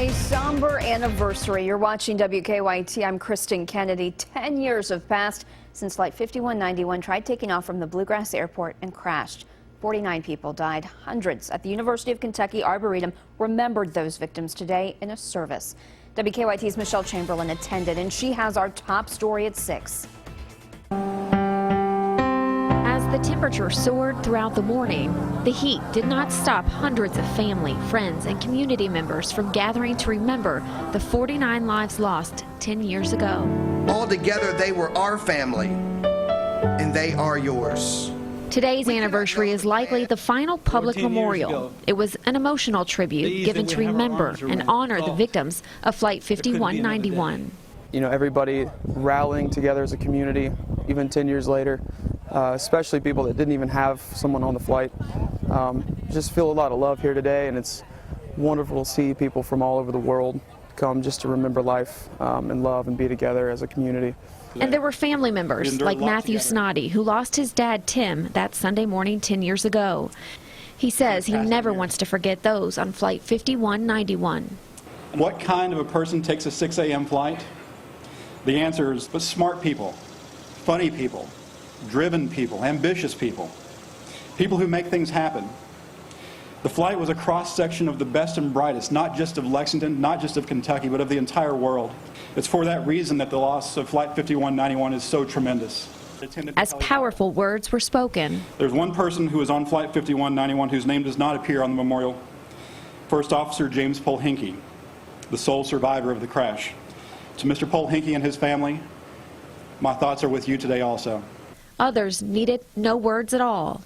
A somber anniversary. You're watching WKYT. I'm Kristen Kennedy. 10 years have passed since Flight 5191 tried taking off from the Bluegrass Airport and crashed. 49 people died. Hundreds at the University of Kentucky Arboretum remembered those victims today in a service. WKYT's Michelle Chamberlain attended, and she has our top story at 6. As the temperature soared throughout the morning, the heat did not stop hundreds of family, friends, and community members from gathering to remember the 49 lives lost 10 years ago. All together, they were our family, and they are yours. Today's anniversary is likely the final public memorial. It was an emotional tribute given to remember and honor the victims of Flight 5191. You know, everybody rallying together as a community, even 10 years later, especially people that didn't even have someone on the flight. Just feel a lot of love here today, and it's wonderful to see people from all over the world come just to remember life and love and be together as a community. And there were family members like Matthew Snoddy, who lost his dad, Tim, that Sunday morning 10 years ago. He says he never wants to forget those on Flight 5191. What kind of a person takes a 6 a.m. flight? The answer is smart people, funny people, driven people, ambitious people, people who make things happen. The flight was a cross-section of the best and brightest, not just of Lexington, not just of Kentucky, but of the entire world. It's for that reason that the loss of Flight 5191 is so tremendous. As powerful words were spoken. There's one person who was on Flight 5191 whose name does not appear on the memorial. First Officer James Polhinky, the sole survivor of the crash. To Mr. Polhinky and his family, my thoughts are with you today also. Others needed no words at all.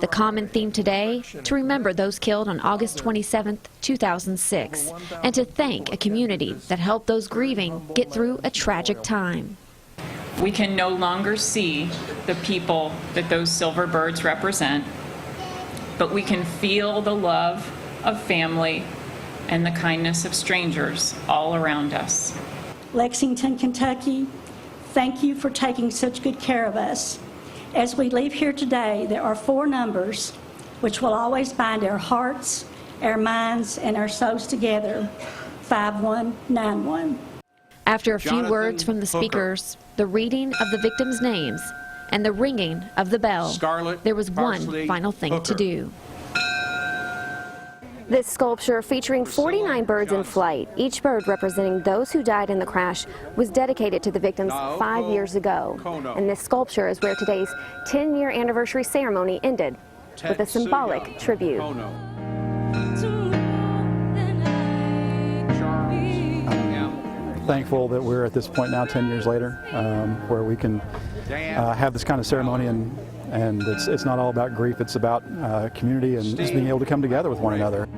The common theme today, to remember those killed on August 27, 2006, and to thank a community that helped those grieving get through a tragic time. We can no longer see the people that those silver birds represent, but we can feel the love of family and the kindness of strangers all around us. Lexington, Kentucky, thank you for taking such good care of us. As we leave here today, there are 4 numbers which will always bind our hearts, our minds, and our souls together. 5191. After a few words from the speakers, the reading of the victims' names, and the ringing of the bell, there was one final thing to do. This sculpture, featuring 49 birds in flight, each bird representing those who died in the crash, was dedicated to the victims 5 years ago. And this sculpture is where today's 10-year anniversary ceremony ended, with a symbolic tribute. Thankful that we're at this point now, 10 years later, where we can have this kind of ceremony, and it's not all about grief, it's about community and just being able to come together with one another.